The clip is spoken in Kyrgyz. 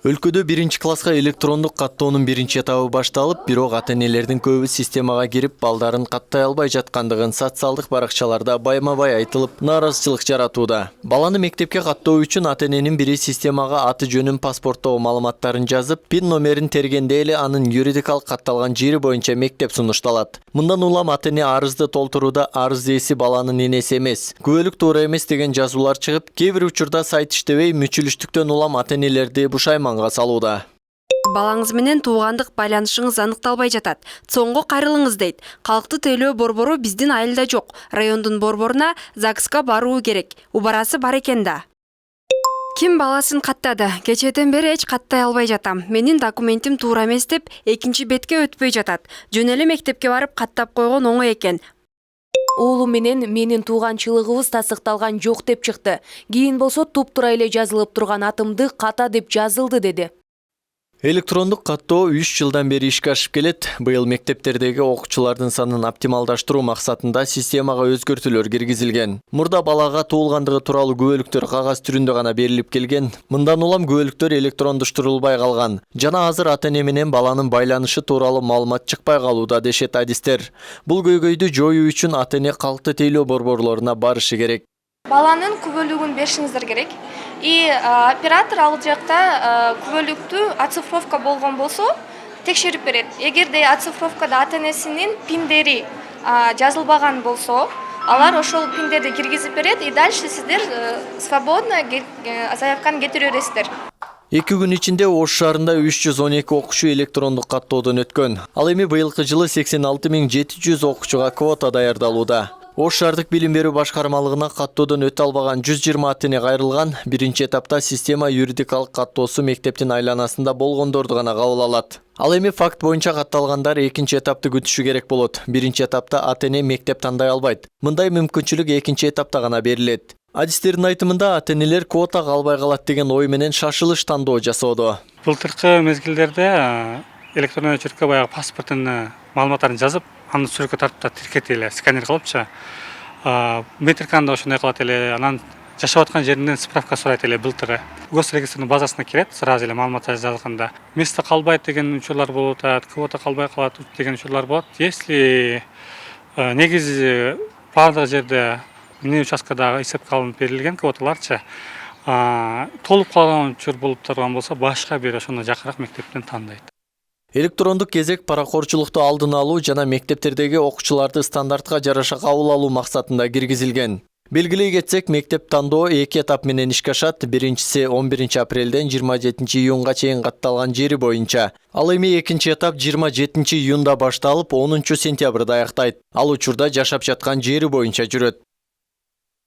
Өлкөдө 1-класска электрондук каттоонун биринчи этабы башталып, бирок ата-энелердин көбү системага кирип, балдарын каттай албай жаткандыгын социалдык баракчаларда байма-бай айтылып, нааразычылык жаратууда. Баланы мектепке каттоо үчүн ата-эненин бири системага аты жөнүн паспорттогу маалыматтарын жазып, PIN номерин тергенде эле анын юридикалык катталган жери боюнча мектеп сунушталат. Мындан улам ата-эне арызды толтурууда арыз ээси баланын энеси эмес, күбөлүк туура эмес деген жазуулар чыгып, кээ бир учурда сайт иштебей, мүчүлүштүктөн улам ата-энелерди бушайманга салууда. Балаңыз менен туугандык байланышыңыз аныкталбай жатат. Цоңго кайрылыңыз дейт. Калкты тейлөө борбору биздин айылда жок. Райондун борборуна ЗАГСка баруу керек. Убарасы бар экен да. Ким баласын каттады? Кечеден бери эч каттай албай жатам. Менин документим туура эмес деп, экинчи бетке өтпөй жатат. Жөн эле мектепке барып каттап койгон оңой экен. Оолум менен менин тууганчылыгыбыз тасыкталган жок деп чыкты. Кийин болсо туп-тура эле жазылып турган атымды ката деп жазылды деди. Электрондук каттоо 3 жылдан бери ишке ашып келет. Быйыл мектептердеги окуучулардын санын оптималдаштыруу максатында системага өзгөртүүлөр киргизилген. Мурда балага туулгандыгы тууралуу күбөлүктөр кагаз түрүндө гана берилип келген. Мындан улам күбөлүктөр электрондуштурулбай калган. Жана азыр ата-эне менен баланын байланышы тууралуу маалымат чыкпай калууда дешет адистер. Бул көйгөйдү жоюу үчүн ата-эне калкты тейлөө борборлоруна барышы керек. Баланын күбөлүгүн беришиңиздер керек. Оператор ал жакта күбөлүктү оцифровка болгон болсо текшерип берет. Эгерде оцифровкада ата-энесинин пиндери жазылбаган болсо, алар ошол пиндерди киргизип берет и дальше сиздер свободно заявканы кетире бересиздер. 2 күн ичинде Ош шаарында 312 окуучу электрондук каттоодон өткөн. Ал эми быйылкы жылы 86.700 окуучуга квота даярдалууда. Ош шаардык билим берүү башкармалыгына каттоодон өтө албаган 120 ата-эне кайрылган. Биринчи этапта система юридикалык каттоосу мектептин айланасында болгондорду гана кабыл алат. Ал эми факт боюнча катталгандар экинчи этапты күтүшү керек болот. Биринчи этапта ата-эне мектеп тандай албайт. Мындай мүмкүнчүлүк экинчи этапта гана берилет. Адистердин айтымында ата-энелер квота калбай калат деген ой менен шашылыш тандоо жасоодо. Былтыркы мезгилдерде электрондук өчүрккө баягы паспорттун маалыматтарын жазып, аны сүрөккө тартып да тиркетип эле сканер кылыпчы. Метриканы да ошондой кылат эле, анан жашап аткан жеринен справка сурайт эле былтыры. Госрегистрдин базасына кирет, сразу эле маалымат жазылганда. Место калбайт деген учурлар болуп атат, квота калбай калат деген учурлар болот. Если негизи бардык жерде эмне участкада эсепке алынып берилген квоталарчы, толуп калган учур болуп турган болсо, башка бир ошондой жакыраак мектептен тандайт. Электрондук кезек паракорчулукту алдын алуу жана мектептердеги окуучуларды стандартка жараша кабыл алуу максатында киргизилген. Белгилей кетсек, мектеп тандоо 2 этап менен ишке ашат. Биринчиси 11 апрелден 27 июнга чейин катталган жери боюнча. Ал эми экинчи этап 27 июнда башталып, 10 сентябрда аяктайт. Ал учурда жашап жаткан жери боюнча жүрөт.